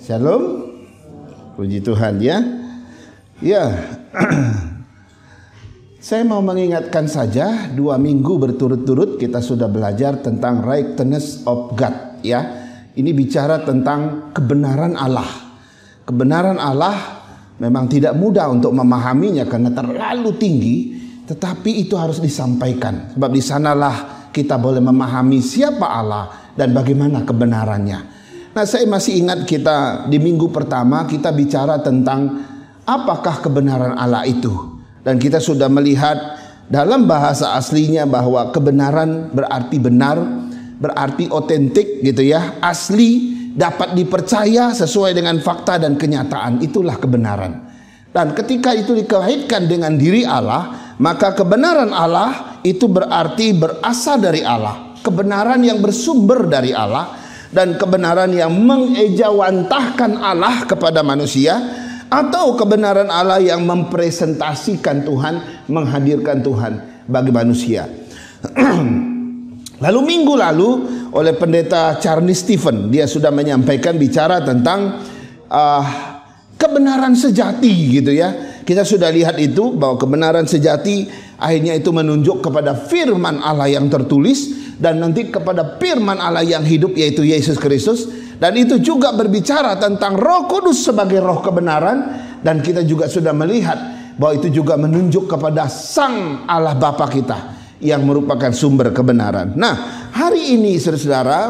Shalom. Puji Tuhan ya. Ya. Saya mau mengingatkan saja 2 minggu berturut-turut kita sudah belajar tentang righteousness of God ya. Ini bicara tentang kebenaran Allah. Kebenaran Allah memang tidak mudah untuk memahaminya karena terlalu tinggi, tetapi itu harus disampaikan. Sebab di sanalah kita boleh memahami siapa Allah dan bagaimana kebenarannya. Nah, saya masih ingat kita di minggu pertama kita bicara tentang apakah kebenaran Allah itu. Dan kita sudah melihat dalam bahasa aslinya bahwa kebenaran berarti benar, berarti otentik gitu ya, asli, dapat dipercaya sesuai dengan fakta dan kenyataan, itulah kebenaran. Dan ketika itu dikaitkan dengan diri Allah, maka kebenaran Allah itu berarti berasal dari Allah, kebenaran yang bersumber dari Allah, dan kebenaran yang mengejawantahkan Allah kepada manusia, atau kebenaran Allah yang mempresentasikan Tuhan, menghadirkan Tuhan bagi manusia. Lalu minggu lalu oleh pendeta Charles Stephen, dia sudah menyampaikan bicara tentang kebenaran sejati gitu ya. Kita sudah lihat itu bahwa kebenaran sejati akhirnya itu menunjuk kepada firman Allah yang tertulis dan nanti kepada firman Allah yang hidup, yaitu Yesus Kristus. Dan itu juga berbicara tentang Roh Kudus sebagai roh kebenaran. Dan kita juga sudah melihat bahwa itu juga menunjuk kepada Sang Allah Bapa kita yang merupakan sumber kebenaran. Nah, hari ini saudara-saudara,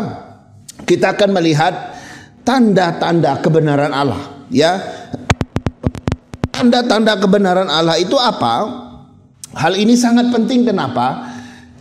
kita akan melihat tanda-tanda kebenaran Allah ya. Tanda-tanda kebenaran Allah itu apa? Hal ini sangat penting. Kenapa?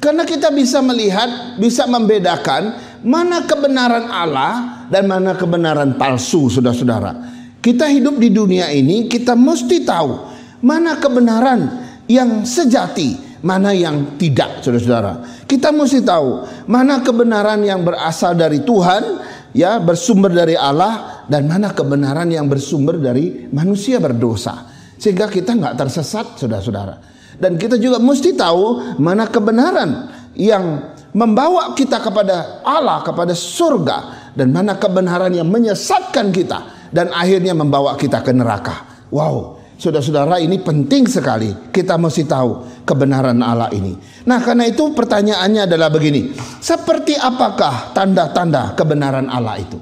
Karena kita bisa melihat, bisa membedakan mana kebenaran Allah dan mana kebenaran palsu, saudara-saudara. Kita hidup di dunia ini, kita mesti tahu mana kebenaran yang sejati, mana yang tidak, saudara-saudara. Kita mesti tahu mana kebenaran yang berasal dari Tuhan, ya, bersumber dari Allah, dan mana kebenaran yang bersumber dari manusia berdosa, sehingga kita nggak tersesat, saudara-saudara. Dan kita juga mesti tahu mana kebenaran yang membawa kita kepada Allah, kepada surga, dan mana kebenaran yang menyesatkan kita dan akhirnya membawa kita ke neraka. Wow, saudara-saudara, ini penting sekali. Kita mesti tahu kebenaran Allah ini. Nah, karena itu pertanyaannya adalah begini: seperti apakah tanda-tanda kebenaran Allah itu?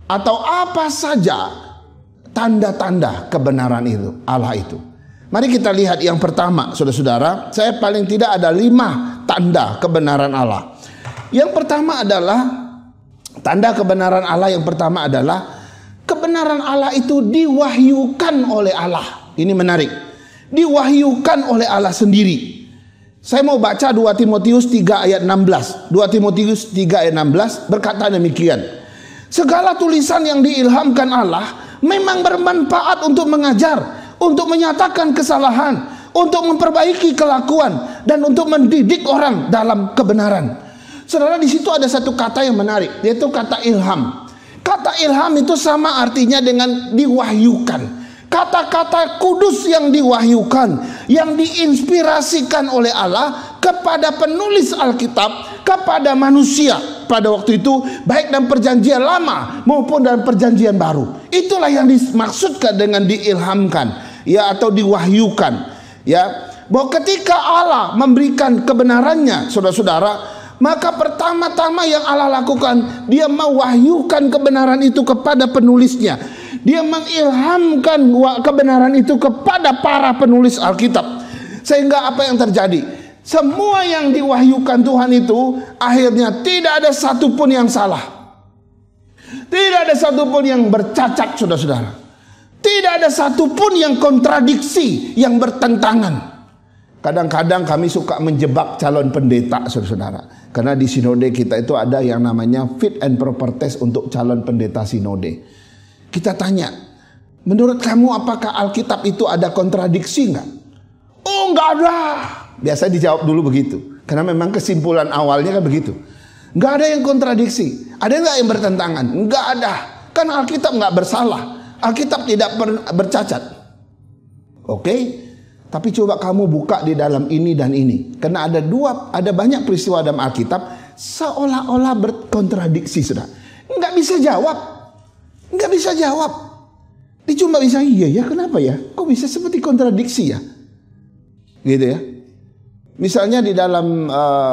Atau apa saja tanda-tanda kebenaran itu, Allah itu? Mari kita lihat yang pertama, saudara-saudara. Saya paling tidak ada 5 tanda kebenaran Allah. Yang pertama adalah, tanda kebenaran Allah yang pertama adalah kebenaran Allah itu diwahyukan oleh Allah. Ini menarik. Diwahyukan oleh Allah sendiri. Saya mau baca 2 Timotius 3 ayat 16. 2 Timotius 3 ayat 16 berkata demikian: segala tulisan yang diilhamkan Allah memang bermanfaat untuk mengajar, untuk menyatakan kesalahan, untuk memperbaiki kelakuan, dan untuk mendidik orang dalam kebenaran. Saudara, di situ ada satu kata yang menarik, yaitu kata ilham. Kata ilham itu sama artinya dengan diwahyukan. Kata-kata kudus yang diwahyukan, yang diinspirasikan oleh Allah kepada penulis Alkitab, kepada manusia pada waktu itu, baik dalam perjanjian lama maupun dalam perjanjian baru. Itulah yang dimaksudkan dengan diilhamkan, ya, atau diwahyukan, ya. Bahwa ketika Allah memberikan kebenarannya, saudara-saudara, maka pertama-tama yang Allah lakukan, dia mewahyukan kebenaran itu kepada penulisnya. Dia mengilhamkan kebenaran itu kepada para penulis Alkitab. Sehingga apa yang terjadi? Semua yang diwahyukan Tuhan itu akhirnya tidak ada satupun yang salah, tidak ada satupun yang bercacat, saudara-saudara. Tidak ada satupun yang kontradiksi, yang bertentangan. Kadang-kadang kami suka menjebak calon pendeta, saudara-saudara. Karena di sinode kita itu ada yang namanya fit and proper test untuk calon pendeta sinode. Kita tanya, menurut kamu apakah Alkitab itu ada kontradiksi enggak? Oh, enggak ada. Biasa dijawab dulu begitu. Karena memang kesimpulan awalnya kan begitu. Enggak ada yang kontradiksi. Ada enggak yang bertentangan? Enggak ada. Kan Alkitab enggak bersalah. Alkitab tidak bercacat. Oke? Tapi coba kamu buka di dalam ini dan ini. Karena ada banyak peristiwa dalam Alkitab seolah-olah berkontradiksi, saudara. Enggak bisa jawab. Nggak bisa jawab. Dia cuma bisa, iya ya, kenapa ya? Kok bisa seperti kontradiksi ya? Gitu ya. Misalnya di dalam,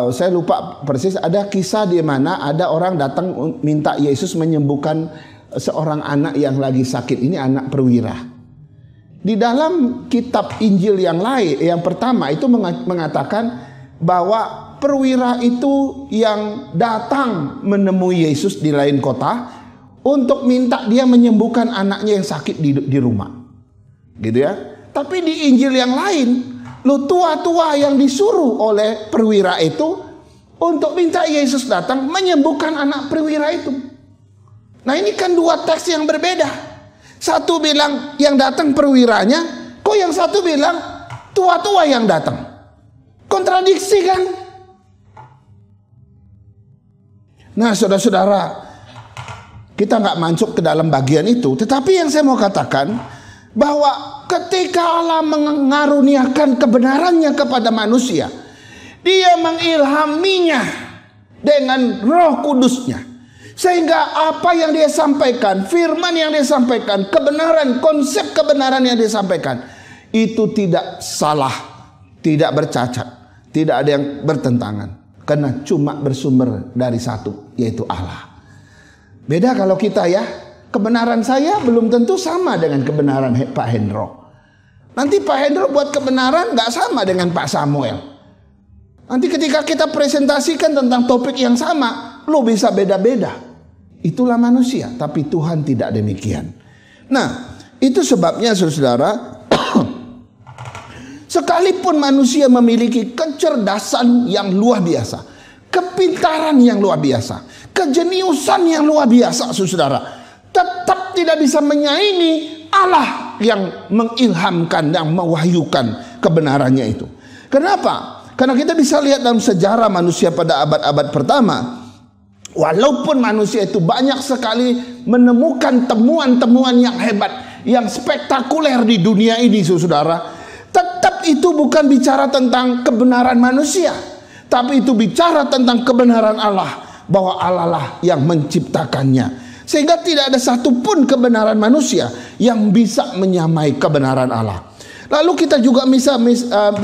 saya lupa persis, ada kisah di mana ada orang datang minta Yesus menyembuhkan seorang anak yang lagi sakit. Ini anak perwira. Di dalam kitab Injil yang lain, yang pertama itu mengatakan bahwa perwira itu yang datang menemui Yesus di lain kota untuk minta dia menyembuhkan anaknya yang sakit di rumah. Gitu ya. Tapi di Injil yang lain, tua-tua yang disuruh oleh perwira itu untuk minta Yesus datang menyembuhkan anak perwira itu. Nah, ini kan dua teks yang berbeda. Satu bilang yang datang perwiranya, kok yang satu bilang tua-tua yang datang. Kontradiksi kan? Nah, saudara-saudara, kita nggak masuk ke dalam bagian itu. Tetapi yang saya mau katakan, bahwa ketika Allah mengaruniakan kebenarannya kepada manusia, Dia mengilhaminya dengan Roh Kudusnya. Sehingga apa yang Dia sampaikan, firman yang Dia sampaikan, kebenaran, konsep kebenaran yang Dia sampaikan, itu tidak salah, tidak bercacat, tidak ada yang bertentangan. Karena cuma bersumber dari satu, yaitu Allah. Beda kalau kita ya, kebenaran saya belum tentu sama dengan kebenaran Pak Hendro. Nanti Pak Hendro buat kebenaran gak sama dengan Pak Samuel. Nanti ketika kita presentasikan tentang topik yang sama, lo bisa beda-beda. Itulah manusia, tapi Tuhan tidak demikian. Nah, itu sebabnya saudara, sekalipun manusia memiliki kecerdasan yang luar biasa, kepintaran yang luar biasa, kejeniusan yang luar biasa, saudara, tetap tidak bisa menyaingi Allah yang mengilhamkan, yang mewahyukan kebenarannya itu. Kenapa? Karena kita bisa lihat dalam sejarah manusia pada abad-abad pertama, walaupun manusia itu banyak sekali menemukan temuan-temuan yang hebat, yang spektakuler di dunia ini, saudara, tetap itu bukan bicara tentang kebenaran manusia, tapi itu bicara tentang kebenaran Allah, bahwa Allah lah yang menciptakannya. Sehingga tidak ada satupun kebenaran manusia yang bisa menyamai kebenaran Allah. Lalu kita juga bisa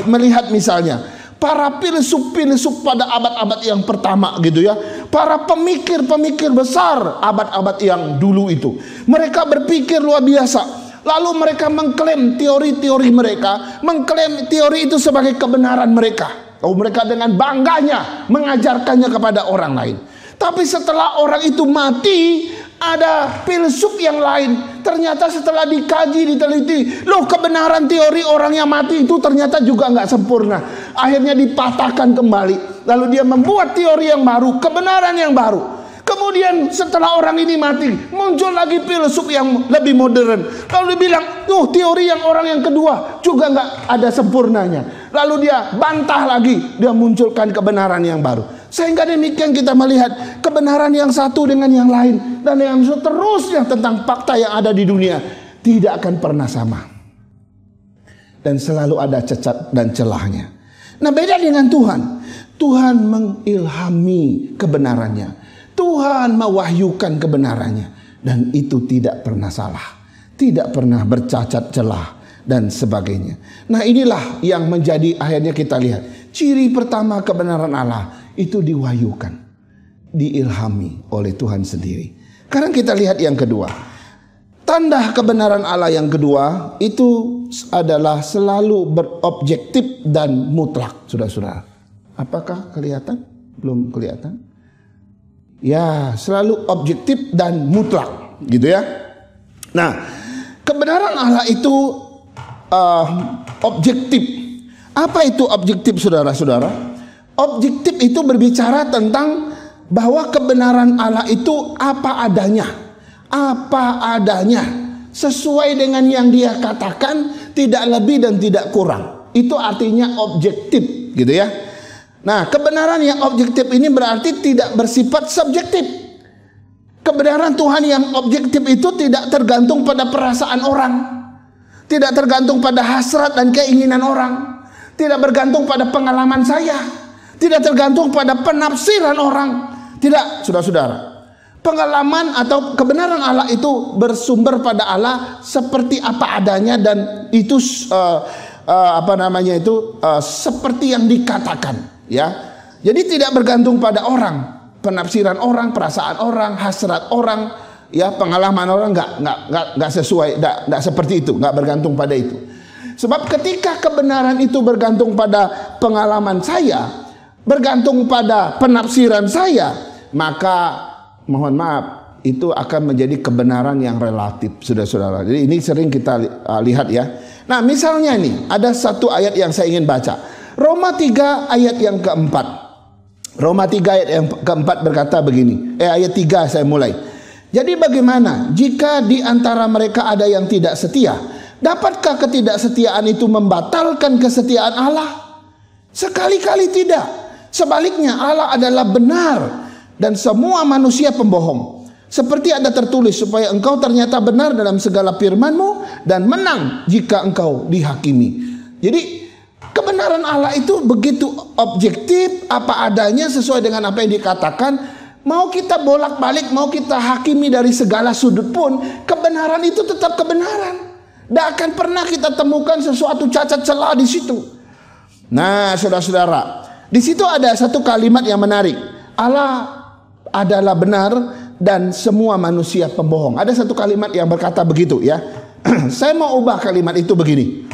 melihat misalnya para filsuf-filsuf pada abad-abad yang pertama gitu ya. Para pemikir-pemikir besar abad-abad yang dulu itu. Mereka berpikir luar biasa. Lalu mereka mengklaim teori-teori mereka, mengklaim teori itu sebagai kebenaran mereka. Lalu mereka dengan bangganya mengajarkannya kepada orang lain. Tapi setelah orang itu mati, ada filsuf yang lain. Ternyata setelah dikaji, diteliti, loh, kebenaran teori orang yang mati itu ternyata juga nggak sempurna. Akhirnya dipatahkan kembali. Lalu dia membuat teori yang baru, kebenaran yang baru. Kemudian setelah orang ini mati, muncul lagi filsuf yang lebih modern. Lalu dia bilang, teori yang orang yang kedua juga nggak ada sempurnanya. Lalu dia bantah lagi, dia munculkan kebenaran yang baru. Sehingga demikian kita melihat kebenaran yang satu dengan yang lain, dan yang seterusnya tentang fakta yang ada di dunia tidak akan pernah sama. Dan selalu ada cacat dan celahnya. Nah, beda dengan Tuhan. Tuhan mengilhami kebenarannya. Tuhan mewahyukan kebenarannya. Dan itu tidak pernah salah. Tidak pernah bercacat celah dan sebagainya. Nah, inilah yang menjadi akhirnya kita lihat. Ciri pertama kebenaran Allah itu diwahyukan, diilhami oleh Tuhan sendiri. Sekarang kita lihat yang kedua. Tanda kebenaran Allah yang kedua itu adalah selalu berobjektif dan mutlak, saudara-saudara. Apakah kelihatan? Belum kelihatan? Ya, selalu objektif dan mutlak, gitu ya. Nah, kebenaran Allah itu objektif. Apa itu objektif, saudara-saudara? Objektif itu berbicara tentang bahwa kebenaran Allah itu apa adanya. Apa adanya. Sesuai dengan yang Dia katakan, tidak lebih dan tidak kurang. Itu artinya objektif, gitu ya. Nah, kebenaran yang objektif ini berarti tidak bersifat subjektif. Kebenaran Tuhan yang objektif itu tidak tergantung pada perasaan orang. Tidak tergantung pada hasrat dan keinginan orang. Tidak bergantung pada pengalaman saya. Tidak tergantung pada penafsiran orang. Tidak, saudara-saudara. pengalaman atau kebenaran Allah itu bersumber pada Allah seperti apa adanya, dan itu seperti yang dikatakan, ya. Jadi tidak bergantung pada orang, penafsiran orang, perasaan orang, hasrat orang, ya, pengalaman orang nggak sesuai, nggak seperti itu, nggak bergantung pada itu. Sebab ketika kebenaran itu bergantung pada pengalaman saya, bergantung pada penafsiran saya, maka mohon maaf, itu akan menjadi kebenaran yang relatif, saudara-saudara. Jadi ini sering kita lihat, ya. Nah, misalnya ini ada satu ayat yang saya ingin baca. Roma 3 ayat yang keempat. Roma 3 ayat yang keempat berkata begini. Ayat 3 saya mulai. Jadi bagaimana jika di antara mereka ada yang tidak setia? Dapatkah ketidaksetiaan itu membatalkan kesetiaan Allah? Sekali-kali tidak. Sebaliknya, Allah adalah benar dan semua manusia pembohong. Seperti ada tertulis, supaya engkau ternyata benar dalam segala firman-Mu dan menang jika engkau dihakimi. Jadi kebenaran Allah itu begitu objektif, apa adanya, sesuai dengan apa yang dikatakan. Mau kita bolak-balik, mau kita hakimi dari segala sudut pun, kebenaran itu tetap kebenaran. Tidak akan pernah kita temukan sesuatu cacat celah di situ. Nah, saudara-saudara, di situ ada satu kalimat yang menarik. Allah adalah benar dan semua manusia pembohong. Ada satu kalimat yang berkata begitu, ya. Saya mau ubah kalimat itu begini.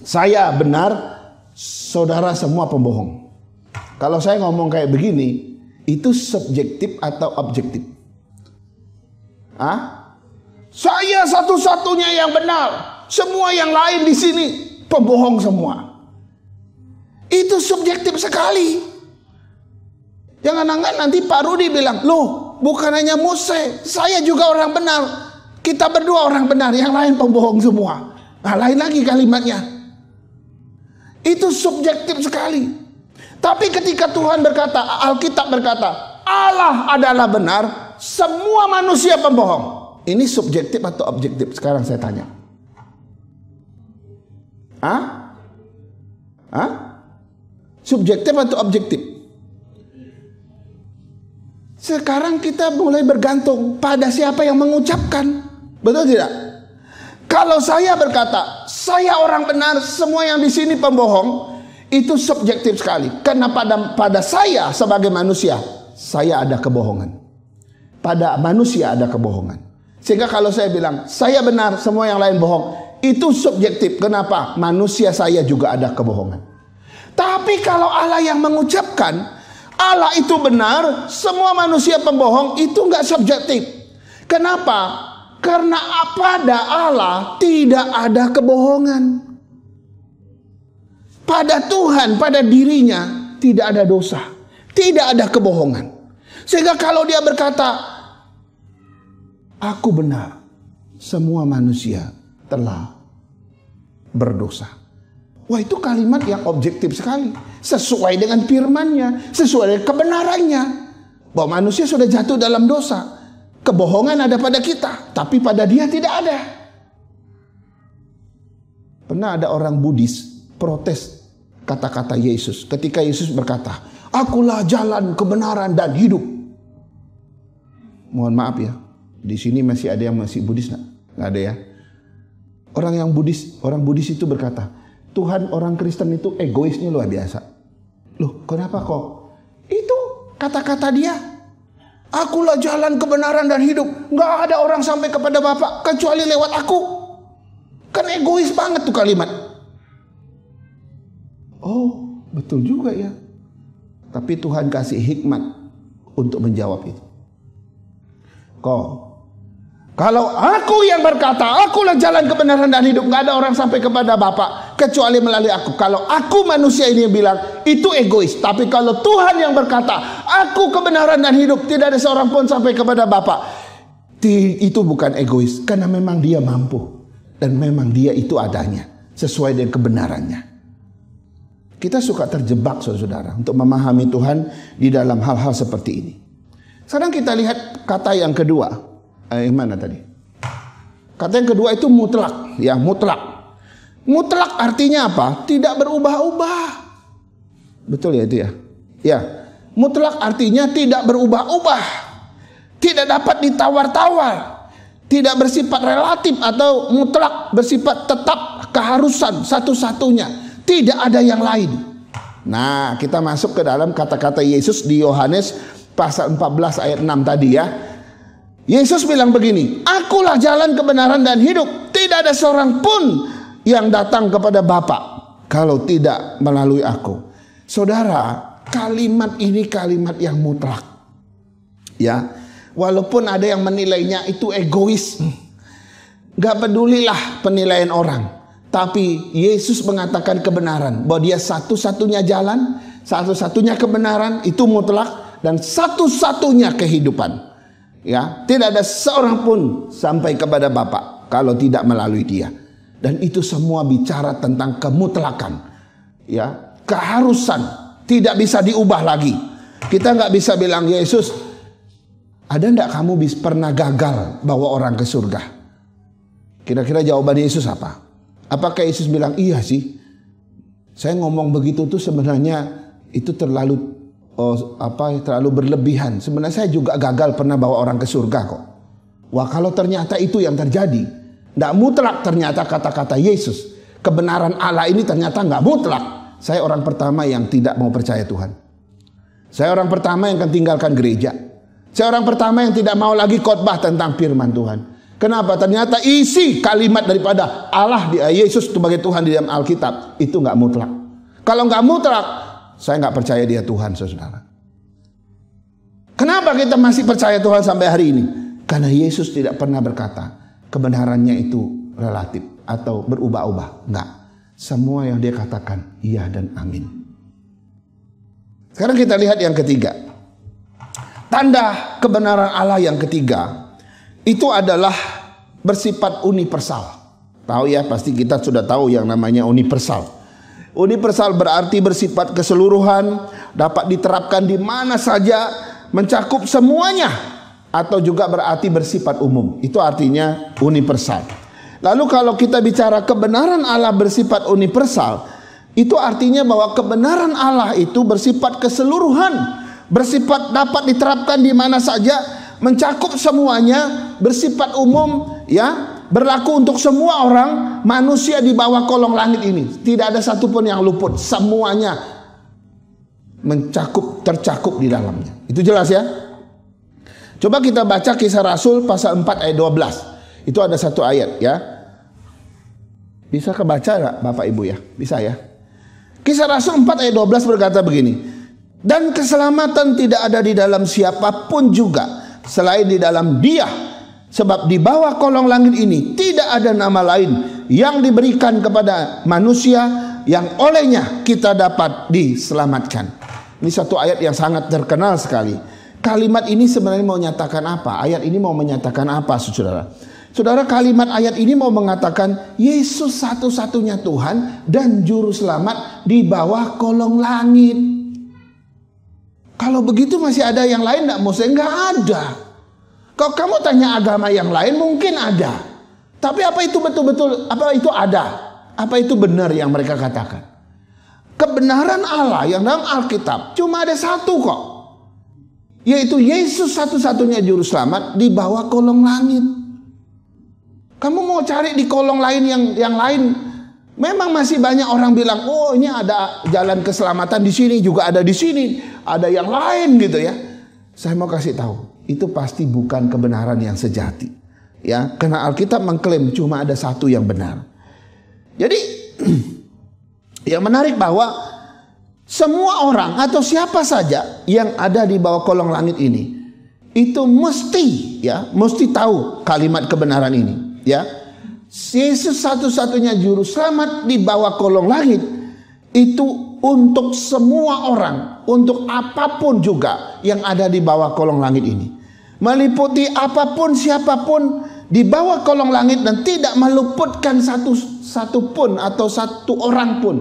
Saya benar, saudara semua pembohong. Kalau saya ngomong kayak begini, itu subjektif atau objektif? Saya satu-satunya yang benar, semua yang lain di sini pembohong semua. Itu subjektif sekali. Jangan-jangan nanti Pak Rudi bilang, loh, bukan hanya Muse, saya juga orang benar. Kita berdua orang benar, yang lain pembohong semua. Nah, lain lagi kalimatnya. Itu subjektif sekali. Tapi ketika Tuhan berkata, Alkitab berkata, Allah adalah benar, semua manusia pembohong. Ini subjektif atau objektif? Sekarang saya tanya. Subjektif atau objektif? Sekarang kita mulai bergantung pada siapa yang mengucapkan. Betul tidak? Kalau saya berkata, saya orang benar, semua yang di sini pembohong, itu subjektif sekali. Karena pada saya sebagai manusia, saya ada kebohongan. Pada manusia ada kebohongan. Sehingga kalau saya bilang, saya benar, semua yang lain bohong, itu subjektif. Kenapa? Manusia saya juga ada kebohongan. Tapi kalau Allah yang mengucapkan, Allah itu benar, semua manusia pembohong, itu nggak subjektif. Kenapa? Karena pada Allah tidak ada kebohongan. Pada Tuhan, pada dirinya tidak ada dosa, tidak ada kebohongan. Sehingga kalau dia berkata, aku benar, semua manusia telah berdosa. Wah, itu kalimat yang objektif sekali. Sesuai dengan firman-Nya, sesuai dengan kebenarannya. Bahwa manusia sudah jatuh dalam dosa. Kebohongan ada pada kita, tapi pada dia tidak ada. Pernah ada orang Buddhis protes kata-kata Yesus. Ketika Yesus berkata, akulah jalan, kebenaran, dan hidup. Mohon maaf ya. Di sini masih ada yang masih Buddhis nggak ada ya. Orang Buddhis itu berkata, Tuhan orang Kristen itu egoisnya luar biasa. Loh, kenapa kok? Itu kata-kata dia. Akulah jalan, kebenaran, dan hidup. Nggak ada orang sampai kepada Bapa kecuali lewat aku. Kan egois banget tuh kalimat. Oh, betul juga ya. Tapi Tuhan kasih hikmat untuk menjawab itu. Kalau aku yang berkata, akulah jalan, kebenaran, dan hidup, nggak ada orang sampai kepada Bapa kecuali melalui aku. Kalau aku manusia ini yang bilang, itu egois. Tapi kalau Tuhan yang berkata, aku kebenaran dan hidup, tidak ada seorang pun sampai kepada Bapa, itu bukan egois. Karena memang dia mampu. Dan memang dia itu adanya, sesuai dengan kebenarannya. Kita suka terjebak, saudara-saudara, untuk memahami Tuhan di dalam hal-hal seperti ini. Sekarang kita lihat kata yang kedua. Yang mana tadi? Kata yang kedua itu mutlak, ya, mutlak. Mutlak artinya apa? Tidak berubah-ubah. Betul ya itu ya? Ya, mutlak artinya tidak berubah-ubah. tidak dapat ditawar-tawar, tidak bersifat relatif atau mutlak, bersifat tetap, keharusan satu-satunya, tidak ada yang lain. Nah, kita masuk ke dalam kata-kata Yesus di Yohanes pasal 14 ayat 6 tadi ya. Yesus bilang begini, "Akulah jalan, kebenaran dan hidup. Tidak ada seorang pun yang datang kepada Bapa kalau tidak melalui aku." Saudara, kalimat ini kalimat yang mutlak. Ya, walaupun ada yang menilainya itu egois, gak pedulilah penilaian orang. Tapi Yesus mengatakan kebenaran, bahwa dia satu-satunya jalan, satu-satunya kebenaran, itu mutlak, dan satu-satunya kehidupan. Ya, tidak ada seorang pun sampai kepada Bapa kalau tidak melalui dia. Dan itu semua bicara tentang kemutlakan, ya, keharusan, tidak bisa diubah lagi. Kita nggak bisa bilang, Yesus, ada nggak kamu pernah gagal bawa orang ke surga? Kira-kira jawaban Yesus apa? Apakah Yesus bilang, iya sih, saya ngomong begitu tuh sebenarnya itu terlalu berlebihan. Sebenarnya saya juga gagal pernah bawa orang ke surga kok. Wah, kalau ternyata itu yang terjadi, tidak mutlak ternyata kata-kata Yesus. Kebenaran Allah ini ternyata nggak mutlak. Saya orang pertama yang tidak mau percaya Tuhan. Saya orang pertama yang akan tinggalkan gereja. Saya orang pertama yang tidak mau lagi khotbah tentang firman Tuhan. Kenapa? Ternyata isi kalimat daripada Allah di Yesus sebagai Tuhan di dalam Alkitab itu nggak mutlak. Kalau nggak mutlak, saya nggak percaya dia Tuhan, saudara. Kenapa kita masih percaya Tuhan sampai hari ini? Karena Yesus tidak pernah berkata kebenarannya itu relatif atau berubah-ubah. Enggak. Semua yang dia katakan iya dan amin. Sekarang kita lihat yang ketiga. Tanda kebenaran Allah yang ketiga itu adalah bersifat universal. Tahu ya, pasti kita sudah tahu yang namanya universal. Universal berarti bersifat keseluruhan, dapat diterapkan di mana saja, mencakup semuanya, atau juga berarti bersifat umum. Itu artinya universal. Lalu kalau kita bicara kebenaran Allah bersifat universal, itu artinya bahwa kebenaran Allah itu bersifat keseluruhan, bersifat dapat diterapkan di mana saja, mencakup semuanya, bersifat umum, ya. Berlaku untuk semua orang, manusia di bawah kolong langit ini. Tidak ada satupun yang luput. Semuanya tercakup di dalamnya. Itu jelas ya. Coba kita baca Kisah Rasul pasal 4 ayat 12. Itu ada satu ayat ya. Bisa kebaca gak Bapak Ibu ya? Bisa ya. Kisah Rasul 4 ayat 12 berkata begini. Dan keselamatan tidak ada di dalam siapapun juga selain di dalam Dia. Sebab di bawah kolong langit ini tidak ada nama lain yang diberikan kepada manusia yang olehnya kita dapat diselamatkan. Ini satu ayat yang sangat terkenal sekali. Kalimat ini sebenarnya mau menyatakan apa? Ayat ini mau menyatakan apa, saudara? Saudara, kalimat ayat ini mau mengatakan Yesus satu-satunya Tuhan dan juru selamat di bawah kolong langit. Kalau begitu masih ada yang lain enggak? Maksudnya enggak ada. Kalau kamu tanya agama yang lain mungkin ada. Tapi apa itu betul-betul, apa itu ada? Apa itu benar yang mereka katakan? Kebenaran Allah yang dalam Alkitab cuma ada satu kok. Yaitu Yesus satu-satunya juru selamat di bawah kolong langit. Kamu mau cari di kolong lain yang lain? Memang masih banyak orang bilang, oh ini ada jalan keselamatan di sini, juga ada di sini, ada yang lain gitu ya. Saya mau kasih tahu. Itu pasti bukan kebenaran yang sejati, ya, karena Alkitab mengklaim cuma ada satu yang benar. Jadi yang menarik bahwa semua orang atau siapa saja yang ada di bawah kolong langit ini itu mesti tahu kalimat kebenaran ini, ya. Yesus satu-satunya juru selamat di bawah kolong langit itu untuk semua orang, untuk apapun juga yang ada di bawah kolong langit ini. Meliputi apapun, siapapun di bawah kolong langit dan tidak meluputkan satu pun atau satu orang pun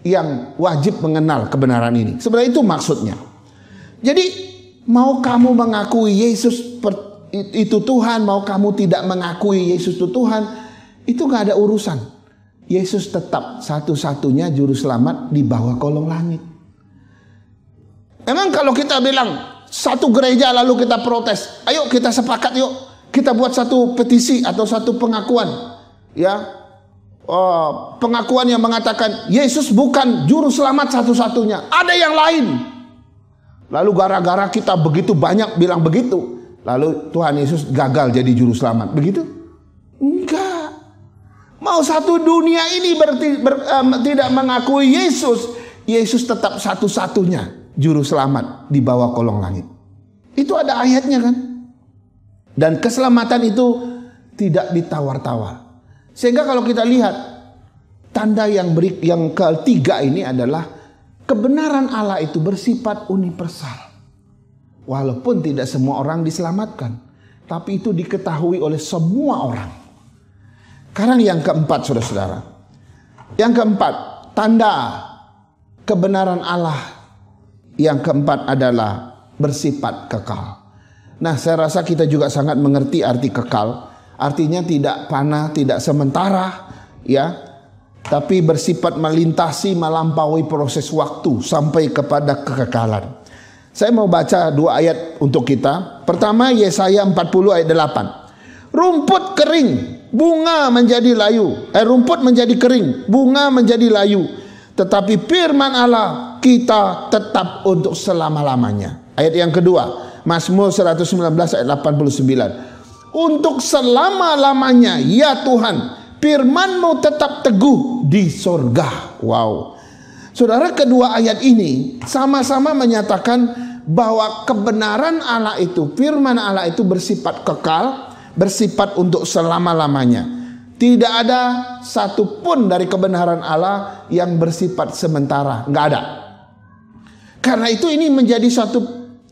yang wajib mengenal kebenaran ini. Sebenarnya itu maksudnya. Jadi mau kamu mengakui Yesus itu Tuhan, mau kamu tidak mengakui Yesus itu Tuhan, itu gak ada urusan. Yesus tetap satu-satunya juru selamat di bawah kolong langit. Emang kalau kita bilang satu gereja lalu kita protes. Ayo kita sepakat yuk. Kita buat satu petisi atau satu pengakuan. Ya. Pengakuan yang mengatakan Yesus bukan juru selamat satu-satunya. Ada yang lain. Lalu gara-gara kita begitu banyak bilang begitu, lalu Tuhan Yesus gagal jadi juru selamat. Begitu? Enggak. Mau satu dunia ini tidak mengakui Yesus, Yesus tetap satu-satunya juru selamat di bawah kolong langit. Itu ada ayatnya kan? Dan keselamatan itu tidak ditawar-tawar. Sehingga kalau kita lihat tanda yang ketiga ini adalah kebenaran Allah itu bersifat universal. Walaupun tidak semua orang diselamatkan, tapi itu diketahui oleh semua orang. Sekarang yang keempat, saudara-saudara. Yang keempat, tanda kebenaran Allah yang keempat adalah bersifat kekal. Nah, saya rasa kita juga sangat mengerti arti kekal. Artinya tidak panah, tidak sementara, ya, tapi bersifat melintasi, melampaui proses waktu sampai kepada kekekalan. Saya mau baca 2 ayat untuk kita. Pertama, Yesaya 40 ayat 8. Rumput kering, bunga menjadi layu. Rumput menjadi kering, bunga menjadi layu. Tetapi firman Allah kita tetap untuk selama-lamanya. Ayat yang kedua, Mazmur 119 ayat 89. Untuk selama-lamanya ya Tuhan, firman-Mu tetap teguh di sorga. Wow. Saudara, kedua ayat ini sama-sama menyatakan bahwa kebenaran Allah itu, firman Allah itu bersifat kekal, bersifat untuk selama-lamanya. Tidak ada satupun dari kebenaran Allah yang bersifat sementara. Nggak ada. Karena itu ini menjadi satu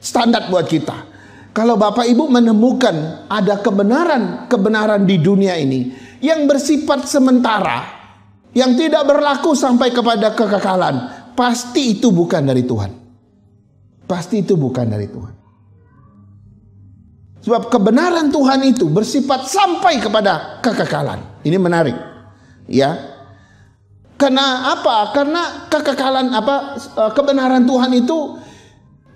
standar buat kita. Kalau Bapak Ibu menemukan ada kebenaran di dunia ini yang bersifat sementara, yang tidak berlaku sampai kepada kekekalan, pasti itu bukan dari Tuhan. Pasti itu bukan dari Tuhan. Sebab kebenaran Tuhan itu bersifat sampai kepada kekekalan. Ini menarik. Ya. Karena apa? Karena kebenaran Tuhan itu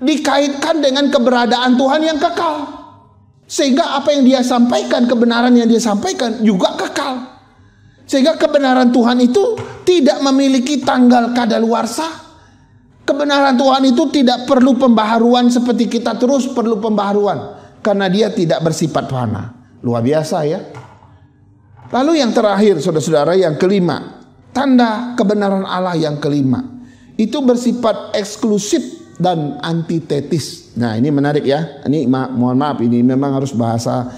dikaitkan dengan keberadaan Tuhan yang kekal. Sehingga apa yang dia sampaikan, kebenaran yang dia sampaikan juga kekal. Sehingga kebenaran Tuhan itu tidak memiliki tanggal kadaluarsa. Kebenaran Tuhan itu tidak perlu pembaharuan seperti kita terus perlu pembaharuan. Karena dia tidak bersifat fana. Luar biasa ya. Lalu yang terakhir, saudara-saudara, yang kelima. Tanda kebenaran Allah yang kelima. Itu bersifat eksklusif dan antitetis. Nah, ini menarik ya. Ini mohon maaf, ini memang harus bahasa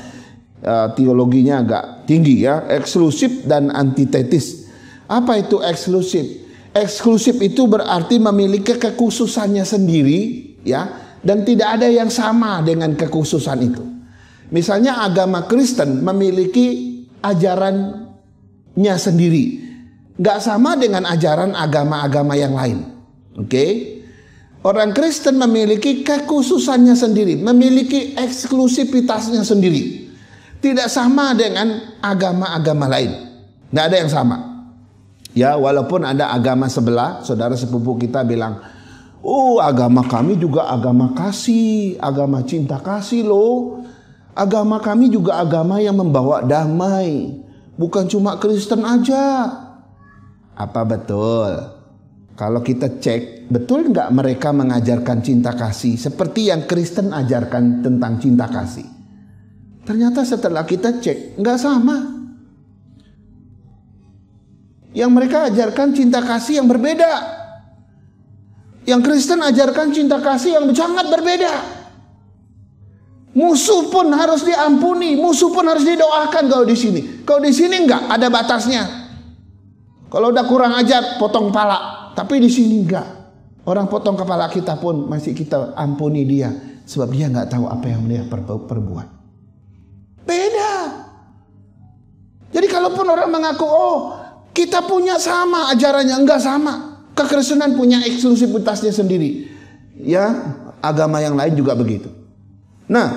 teologinya agak tinggi ya. Eksklusif dan antitetis. Apa itu eksklusif? Eksklusif itu berarti memiliki kekhususannya sendiri ya, dan tidak ada yang sama dengan kekhususan itu. Misalnya agama Kristen memiliki ajarannya sendiri, nggak sama dengan ajaran agama-agama yang lain. Oke? Orang Kristen memiliki kekhususannya sendiri, memiliki eksklusivitasnya sendiri. Tidak sama dengan agama-agama lain. Nggak ada yang sama. Ya, walaupun ada agama sebelah, saudara sepupu kita bilang, oh agama kami juga agama kasih, agama cinta kasih loh. Agama kami juga agama yang membawa damai. Bukan cuma Kristen aja. Apa betul? Kalau kita cek, betul nggak mereka mengajarkan cinta kasih seperti yang Kristen ajarkan tentang cinta kasih? Ternyata setelah kita cek, nggak sama. Yang mereka ajarkan cinta kasih yang berbeda. Yang Kristen ajarkan cinta kasih yang sangat berbeda. Musuh pun harus diampuni, musuh pun harus didoakan kalau di sini. Kalau di sini nggak, ada batasnya. Kalau udah kurang ajar, potong pala. Tapi di sini enggak. Orang potong kepala kita pun masih kita ampuni dia. Sebab dia enggak tahu apa yang dia perbuat. Beda. Jadi kalaupun orang mengaku, oh kita punya sama ajarannya, enggak sama. Kekristenan punya eksklusivitasnya sendiri. Ya, agama yang lain juga begitu. Nah,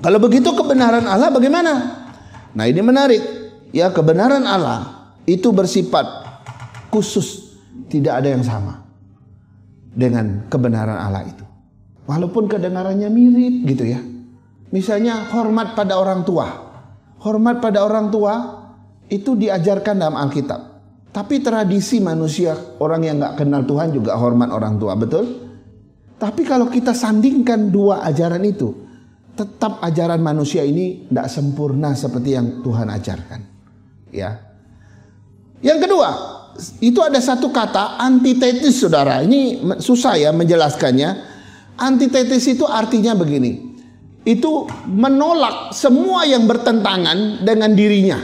kalau begitu kebenaran Allah bagaimana? Nah, ini menarik. Ya, kebenaran Allah itu bersifat khusus. Tidak ada yang sama dengan kebenaran Allah itu. walaupun kedengarannya mirip gitu ya. Misalnya hormat pada orang tua. Hormat pada orang tua itu diajarkan dalam Alkitab. Tapi tradisi manusia, orang yang gak kenal Tuhan juga hormat orang tua, betul? Tapi kalau kita sandingkan dua ajaran itu, tetap ajaran manusia ini tidak sempurna seperti yang Tuhan ajarkan. Ya. Yang kedua, itu ada satu kata antitesis, saudara. Ini susah ya menjelaskannya. Antitesis itu artinya begini. Itu menolak semua yang bertentangan dengan dirinya.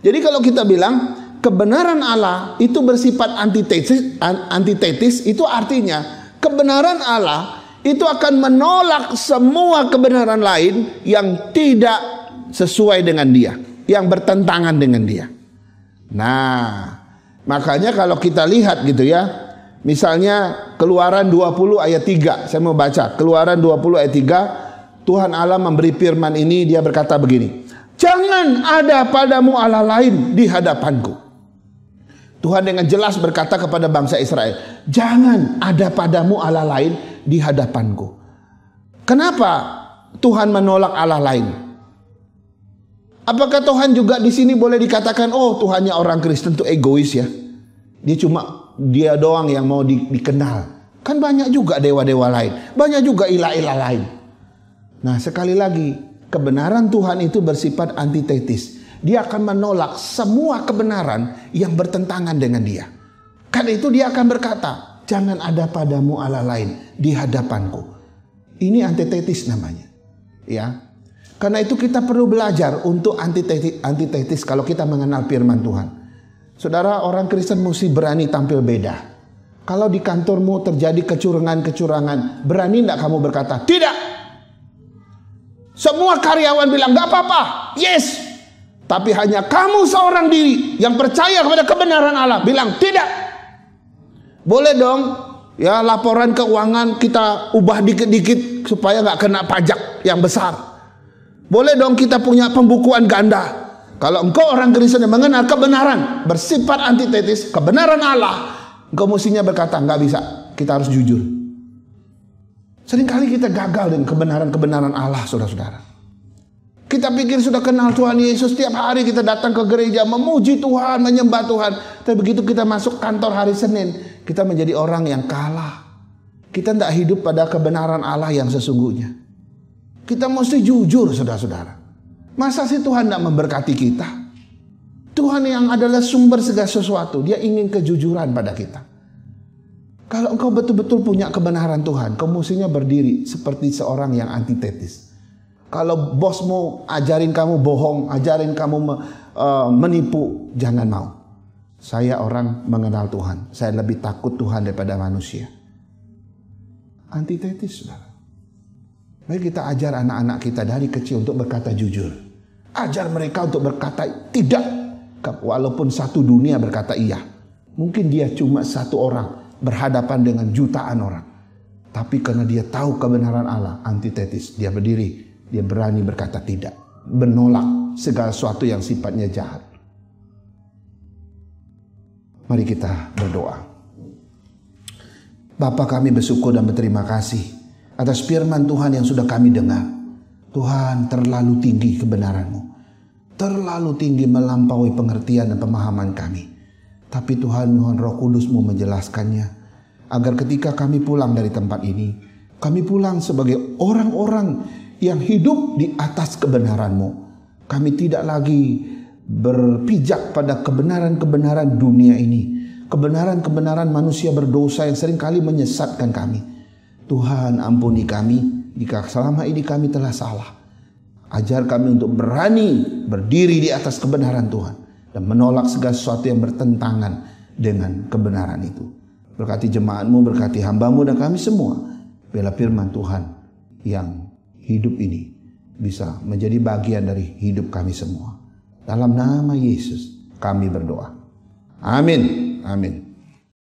Jadi kalau kita bilang kebenaran Allah itu bersifat antitesis, itu artinya kebenaran Allah itu akan menolak semua kebenaran lain yang tidak sesuai dengan dia, yang bertentangan dengan dia. Nah, makanya kalau kita lihat gitu ya, misalnya Keluaran 20 ayat 3, saya mau baca Keluaran 20 ayat 3. Tuhan Allah memberi firman ini, dia berkata begini, jangan ada padamu Allah lain di hadapanku. Tuhan dengan jelas berkata kepada bangsa Israel, jangan ada padamu Allah lain di hadapanku. Kenapa Tuhan menolak Allah lain? Apakah Tuhan juga di sini boleh dikatakan, oh Tuhannya orang Kristen itu egois ya? Dia doang yang mau dikenal. Kan banyak juga dewa-dewa lain, banyak juga ilah-ilah lain. Nah, sekali lagi, kebenaran Tuhan itu bersifat antitesis. Dia akan menolak semua kebenaran yang bertentangan dengan dia. Karena itu dia akan berkata, jangan ada padamu Allah lain di hadapanku. Ini antitesis namanya. Ya. Karena itu kita perlu belajar untuk antitesis kalau kita mengenal firman Tuhan. Saudara, orang Kristen mesti berani tampil beda. Kalau di kantormu terjadi kecurangan-kecurangan, berani tidak kamu berkata, tidak. Semua karyawan bilang gak apa-apa, yes. Tapi hanya kamu seorang diri yang percaya kepada kebenaran Allah bilang tidak. Boleh dong ya, laporan keuangan kita ubah dikit-dikit supaya gak kena pajak yang besar. Boleh dong kita punya pembukuan ganda. Kalau engkau orang Kristen yang mengenal kebenaran bersifat antitesis kebenaran Allah, engkau mestinya berkata gak bisa, kita harus jujur. Seringkali kita gagal dengan kebenaran-kebenaran Allah, saudara-saudara. Kita pikir sudah kenal Tuhan Yesus, setiap hari kita datang ke gereja memuji Tuhan, menyembah Tuhan. Tapi begitu kita masuk kantor hari Senin, kita menjadi orang yang kalah. Kita tidak hidup pada kebenaran Allah yang sesungguhnya. Kita mesti jujur, saudara-saudara. Masa sih Tuhan tidak memberkati kita? Tuhan yang adalah sumber segala sesuatu, dia ingin kejujuran pada kita. Kalau engkau betul-betul punya kebenaran Tuhan, kau mestinya berdiri seperti seorang yang antitesis. Kalau bosmu ajarin kamu bohong, ajarin kamu menipu, jangan mau. Saya orang mengenal Tuhan, saya lebih takut Tuhan daripada manusia. Antitesis, saudara. Mari kita ajar anak-anak kita dari kecil untuk berkata jujur. Ajar mereka untuk berkata tidak, walaupun satu dunia berkata iya. Mungkin dia cuma satu orang berhadapan dengan jutaan orang. Tapi karena dia tahu kebenaran Allah, antitesis, dia berdiri, dia berani berkata tidak, menolak segala sesuatu yang sifatnya jahat. Mari kita berdoa. Bapa, kami bersyukur dan berterima kasih atas firman Tuhan yang sudah kami dengar. Tuhan, terlalu tinggi kebenaran-Mu, terlalu tinggi melampaui pengertian dan pemahaman kami. Tapi Tuhan, mohon Roh Kudus-Mu menjelaskannya, agar ketika kami pulang dari tempat ini, kami pulang sebagai orang-orang yang hidup di atas kebenaran-Mu. Kami tidak lagi berpijak pada kebenaran-kebenaran dunia ini, kebenaran-kebenaran manusia berdosa yang seringkali menyesatkan kami. Tuhan, ampuni kami jika selama ini kami telah salah. Ajar kami untuk berani berdiri di atas kebenaran Tuhan dan menolak segala sesuatu yang bertentangan dengan kebenaran itu. Berkati jemaat-Mu, berkati hamba-Mu dan kami semua. Biarlah firman Tuhan yang hidup ini bisa menjadi bagian dari hidup kami semua. Dalam nama Yesus kami berdoa. Amin. Amin.